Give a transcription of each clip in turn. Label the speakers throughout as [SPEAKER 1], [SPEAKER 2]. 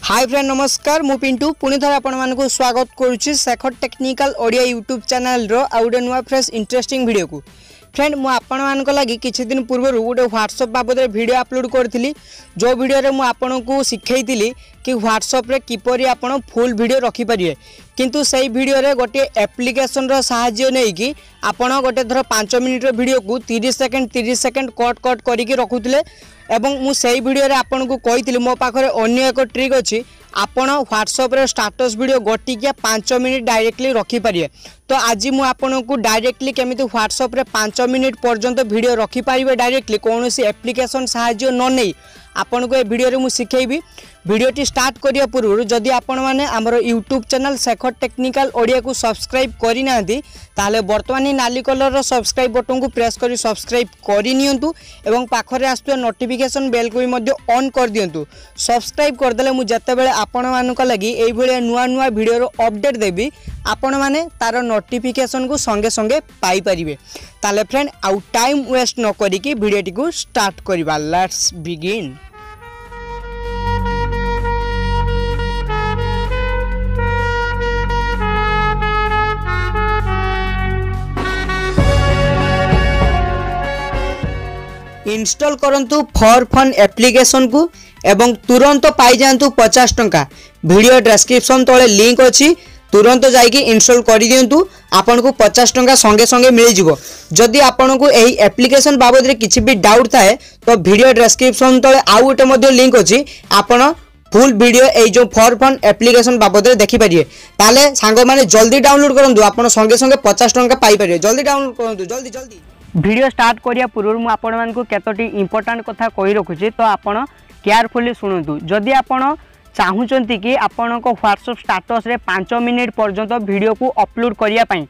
[SPEAKER 1] Hi friend नमस्कार मु पिंटू पुणी थर आपण मानकु स्वागत करुच्ची Shekhar technical Odia YouTube channel रो आ गोटे नुआ फ्रेश इंटरेस्टिंग वीडियो को फ्रेंड मु आपण मानक लागि किछि दिन पूर्व गोटे व्हाट्सएप बाबद वीडियो अपलोड करथिली जो वीडियो रे मु आपण को सिखैतिली कि व्हाट्सएप रे किपरि आपण फुल वीडियो रखि परिए किंतु सही वीडियो रे गोटे एप्लिकेशन रो सहाय्य नै कि आपण गोटे धर 5 मिनिट रो वीडियो को 30 सेकंड कट करिकि रखुतले एवं मु सही वीडियो रे आपण को कहितली मो पाखरे अन्य एक ट्रिक अछि आपण व्हाट्सएप रे स्टेटस वीडियो गोटिकिया 5 मिनिट डायरेक्टली रखि परिए। तो आज मु आपण को डायरेक्टली केमिति व्हाट्सएप रे 5 मिनिट पर्यंत वीडियो रखि परिबे डायरेक्टली कोनोसी एप्लिकेशन सहाय्य न नै आपण को ए वीडियो रे मु सिखेइबी। वीडियोटी स्टार्ट करिया पूर्व जदि आपण माने हमर YouTube channel Shekhar technical Odia को सब्सक्राइब करि नांती ताले वर्तमान नाली कलर रो सब्सक्राइब बटन को प्रेस करी सब्सक्राइब करि नियंतु एवं पाखरे आस्तु नोटिफिकेशन बेल को भी मध्य ऑन कर दियंतु। सब्सक्राइब कर देले मु जत्ते बेले आपण मानक लागि एई भलिया नुआ नुआ वीडियो रो अपडेट देबी आपण माने तार नोटिफिकेशन को संगे संगे पाई परिबे। ताले फ्रेंड आउ टाइम वेस्ट न करी कि वीडियोटी को स्टार्ट करिबा। Let's begin. इंस्टॉल करंतु फॉर फन एप्लिकेशन को एवं तुरंत पाई जांतु 50 टंका। वीडियो डिस्क्रिप्शन तले लिंक अछि तुरंत जाइकी इंस्टॉल करि दियंतु आपन को 50 टंका संगे संगे मिल जिवो। जदि आपन को एही एप्लिकेशन बाबद रे किछि भी डाउट थाए तो वीडियो डिस्क्रिप्शन तले आउ गोटे मध्ये लिंक अछि आपन फुल वीडियो ए जो फॉर फन एप्लिकेशन बाबद रे देखि परिए। ताले सांगो माने जल्दी डाउनलोड करंतु आपन संगे संगे 50 टंका पाई परिए। जल्दी डाउनलोड करंतु जल्दी जल्दी। वीडियो स्टार्ट करिया पूर्व मु आपण मान को केतोटी इंपोर्टेंट कथा कहि रखुची तो आपण केयरफुली सुनंतु। जदि आपण चाहुचंती कि आपण को व्हाट्सएप स्टेटस रे 5 मिनिट पर्यंत वीडियो को अपलोड करिया पई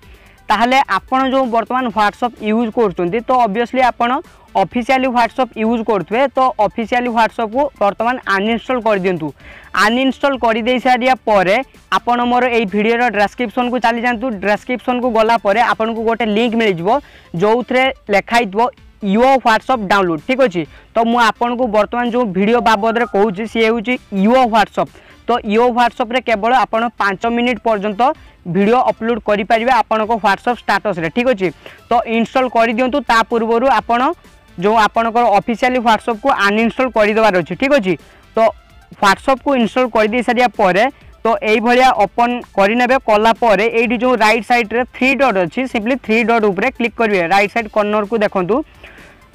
[SPEAKER 1] ताहले आपण जो वर्तमान व्हाट्सएप यूज करचंती तो ऑब्वियसली आपण ऑफिशियली व्हाट्सएप यूज करथवे तो ऑफिशियली व्हाट्सएप को वर्तमान अनइंस्टॉल कर दियंतु। अनइंस्टॉल कर दे सारिया परे आपण मोर एई वीडियो रो डिस्क्रिप्शन को चली जांतु। डिस्क्रिप्शन को गला परे आपण को गोटे लिंक मिल जिवो जोथरे लेखाइतबो यो व्हाट्सएप डाउनलोड। ठीक अछि तो मु आपण को वर्तमान जो वीडियो बाबद रे कहूची सी हेउची यो व्हाट्सएप। तो यो व्हाट्सएप रे केवल आपण 5 मिनिट पर्यंत वीडियो अपलोड करि परिबे आपण को व्हाट्सएप स्टेटस रे। ठीक अछि तो इंस्टॉल करि दियंतु। ता पूर्वरु आपण जो आपण को ऑफिशियली व्हाट्सएप को अनइंस्टॉल करि देबार अछि। ठीक अछि तो व्हाट्सएप को इंस्टॉल कर दे सारिया परे तो एई भलिया ओपन करि नेबे कला परे एडी जो राइट साइड रे 3 डॉट अछि सिंपली 3 डॉट ऊपर क्लिक करिवे। राइट साइड कॉर्नर को देखंतु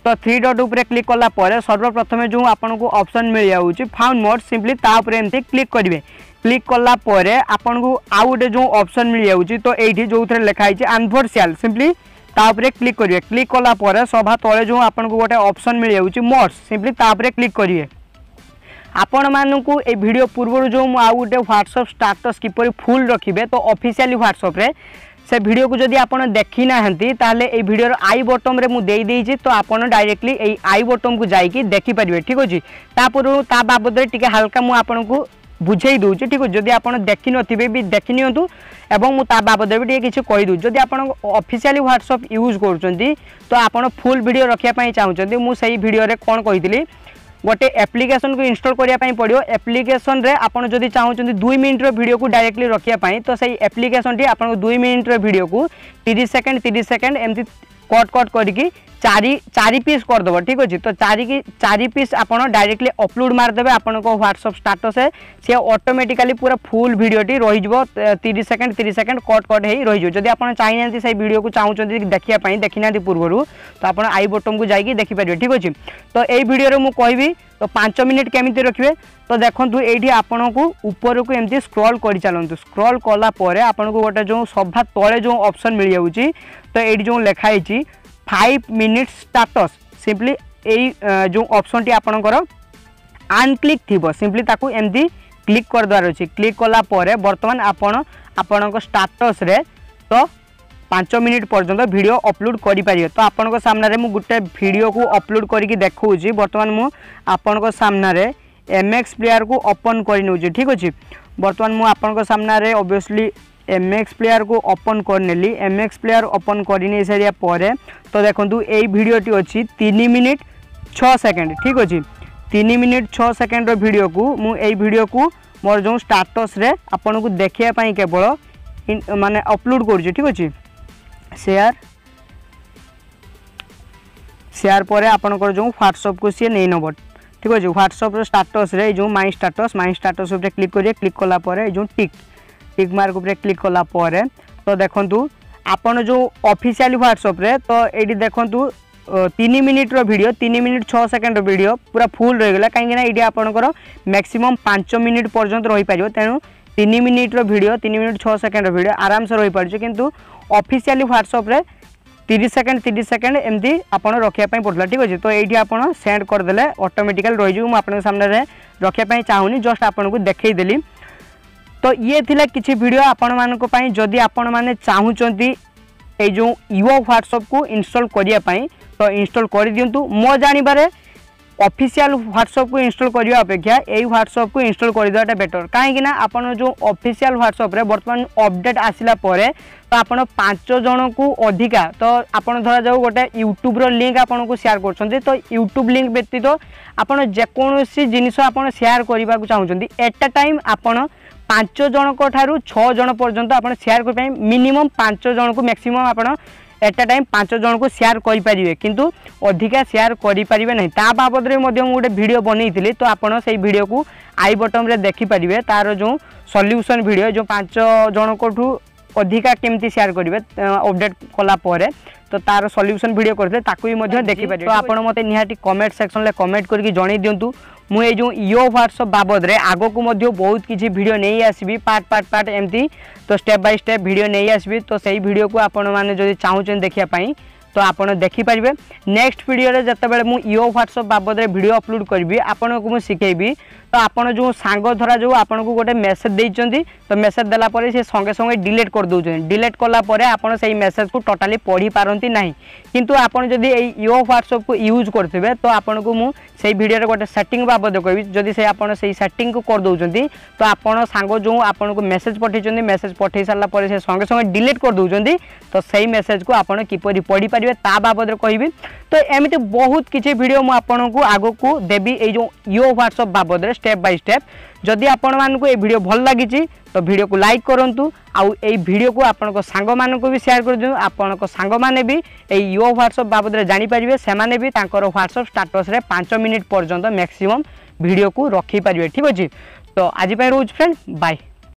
[SPEAKER 1] तो 3 डॉट ऊपर क्लिक कला परे सर्वप्रथम जो आपन को ऑप्शन मिल जाउची फाउंड मोड सिंपली ता ऊपर एमती क्लिक करिवे। क्लिक कला परे आपन को आउ गोटे जो ऑप्शन मिल जाउची तो एठी जो थरे लिखा हिची अनफॉर्शियल सिंपली ता ऊपर क्लिक करिवे। क्लिक कला परे सभा तळे जो आपन को गोटे ऑप्शन मिल जाउची मोड्स सिंपली ता ऊपर क्लिक करिवे। आपण मानकु ए वीडियो पूर्व जो आउ गोटे व्हाट्सएप स्टेटस किपरि फुल रखिबे तो ऑफिशियली व्हाट्सएप रे से वीडियो को जदि आपण देखि नाहंती ताले ए वीडियो आई बटन रे मु देई देइछि तो आपण डायरेक्टली ए आई बटन को जाइकी देखि परिबे। ठीक अछि ता पूर्व ता बाबद रे टिके हल्का मु आपण को बुझेई दोछि। ठीक अछि जदि आपण देखि नथिबे भी देखि नियंतु एवं मु ता बाबद रे टिके किछि कहि दउ। जदि आपण ऑफिशियली व्हाट्सएप यूज करचंती तो आपण फुल वीडियो रखिया पई चाहुचंती मु सही वीडियो रे कोन कहितली गोटे एप्लिकेशन को इंस्टॉल करिया पई पड़ियो। एप्लिकेशन रे आपण जदि चाहुचंती 2 मिनिट रो वीडियो को डायरेक्टली रखिया पई तो सही एप्लिकेशन टी आपण 2 मिनिट रो वीडियो को 30 सेकंड एमती कट करिकी 4 पीस कर दबो। ठीक अछि तो 4 पीस आपण डायरेक्टली अपलोड मार देबे आपण को व्हाट्सएप स्टेटस है से ऑटोमेटिकली पूरा फुल वीडियो टी रहि जबो 30 सेकंड कट हेई रहि जबो। जदि आपण चाहि नांती सही वीडियो को चाहुचंती देखिया पई देखि नांती पूर्वरु तो आपण आई बटन को जाइकी देखि परिबे। ठीक अछि तो एई वीडियो रे मु कहबी तो 5 मिनिट केमिति रखिबे तो देखंतु एठी आपण को ऊपर को एमती स्क्रॉल करि चलंतु। स्क्रॉल कला परे आपण को गोटे जो सभा तळे जो ऑप्शन मिल जाउची तो एठी जो लेखा हिची 5 मिनिट स्टेटस सिंपली एई जो ऑप्शन टी आपनकर अनक्लिक थिबो सिंपली ताकू एमती क्लिक कर द्वार अछि। क्लिक कला परे वर्तमान आपन को स्टेटस रे तो 5 मिनिट पर्यंत वीडियो अपलोड करि पारियो। तो आपन को सामने रे मु गुटे वीडियो को अपलोड करिकि देखौछि। वर्तमान मु आपन को सामने रे MX प्लेयर को ओपन करि नउछि। ठीक अछि वर्तमान मु आपन को सामने रे ऑब्वियसली MX प्लेयर को ओपन करनेली। MX प्लेयर ओपन करने सारिया परे तो देखंतु एई वीडियो टी अछि 3 मिनिट 6 सेकंड। ठीक अछि 3 मिनिट 6 सेकंड वीडियो को मु एई वीडियो को मोर जो स्टाटस रे आपन को देखिया पई केवल माने अपलोड करूँ। ठीक अच्छे शेयर शेयर पर आपंकर जो व्हाट्सएप को सी नहीं नब। ठीक अच्छे व्हाट्सएप स्टाटस रे जो माई स्टाटस उपर क्लिक करिए। क्लिक कलापर जो टिक मार्क उपर क्लिक कलापर तो देखु आपन जो ऑफिशियल व्हाट्सएप रे तो ये देखु 3 minute video 3 minute 6 second video पूरा फुल रहीगला कहीं ये आपंकर मैक्सिमम 5 मिनिट पर्यंत रही पार। तेणु 3 minute video 3 minute 6 second video आराम से रही पारे किंतु ऑफिशियल व्हाट्सएप रे 30 सेकंड एमती आपन रखापी पड़ता। ठीक अच्छे तो ये आप सेंड करदे ऑटोमेटिकल रही मुझे सामने रखापी चाहूनी जस्ट आपन को देखईदेली। तो ये थिला किछि वीडियो आपण मानक पई जदि आपण माने चाहूचंती ए जो यो व्हाट्सएप को इंस्टॉल करिया पई तो इंस्टॉल कर दियंतु। मो जानिबारे ऑफिशियल व्हाट्सएप को इंस्टॉल करिया अपेक्षा ए व्हाट्सएप को इंस्टॉल कर देवाटा बेटर कहीं ना आपण जो ऑफिशियल व्हाट्सएप रे वर्तमान अपडेट आसिला परे तो आपण 5 जन को अधिका तो आपण धरा जाऊ गोटे यूट्यूब रो लिंक आपण को शेयर करछंती तो यूट्यूब लिंक व्यतीत आपण जे कोनोसी जिनिस आपण शेयर करबा को चाहूचंती एट अ टाइम आपण 5 जन को ठारू 6 जन पर्यंत आपण शेयर कर पाए मिनिमम 5 जन को मैक्सिमम आपण एट अ टाइम 5 जन को शेयर कर पारिबे किंतु अधिका शेयर करि पारिबे नहीं। ता बाबद रे मध्य मु गोटे वीडियो बनैथिली तो आपण सेही वीडियो को आई बटन रे देखि पारिबे तार जो सॉल्यूशन वीडियो जो 5 जन को अधिका केमती शेयर करेंगे अपडेट कला परे तो तार सॉल्यूशन वीडियो करते ताकू भी मध्य देखि पारे। तो आपण मते निहाटी कमेंट सेक्शन ले कमेंट करके जणै दियंतु मु ए जो यो व्हाट्सएप बाबद रे आगो को मध्य बहुत किछि वीडियो नहीं आसीबी पार्ट एमती तो स्टेप बाय स्टेप वीडियो नहीं आसीबी तो सही वीडियो को आपण माने जदि चाहूचन देखिया पई तो आपण देखि पारिबे। नेक्स्ट वीडियो रे जते बेले मु यो व्हाट्सएप बाबद रे वीडियो अपलोड करबी आपण को मु सिखेबी तो आपण जो सांग धरा जो आपण को गोटे मेसेज देइचंती तो मेसेज देला परे से संगे संगे डिलीट कर दोचन डिलीट कला परे आपण सही मेसेज को टोटली पढ़ी पारंती नहीं किंतु आपण जदि यो व्हाट्सएप को यूज करथिबे तो आपण को मु सही वीडियो रे गोटे सेटिंग बाबद कहबी जदि से आपण सही सेटिंग को कर दोचंती तो आपण सांग जो आपण को मेसेज पठैचंती मेसेज पठै सारला परे से संगे संगे डिलीट कर दोचंती तो सही मेसेज को आपण किपरि पढ़ी पारिबे ता बाबद रे कहबी। तो एमिति बहुत किछि वीडियो मु आपण को आगो को देबी ए जो यो व्हाट्सएप बाबद रे स्टेप बाय स्टेप। जदि आपण मानकु ए वीडियो भल लागिछि तो वीडियो को लाइक करंतु आउ ए वीडियो को आपण को सांग मानकु भी शेयर कर दियौ आपण को सांग माने भी ए यो व्हाट्सएप बाबद रे जानि परिबे से माने भी तांकर व्हाट्सएप स्टेटस रे 5 मिनिट पर्यंत मैक्सिमम वीडियो को रखी परिबे। ठीक अछि तो आज पय रोज फ्रेंड बाय।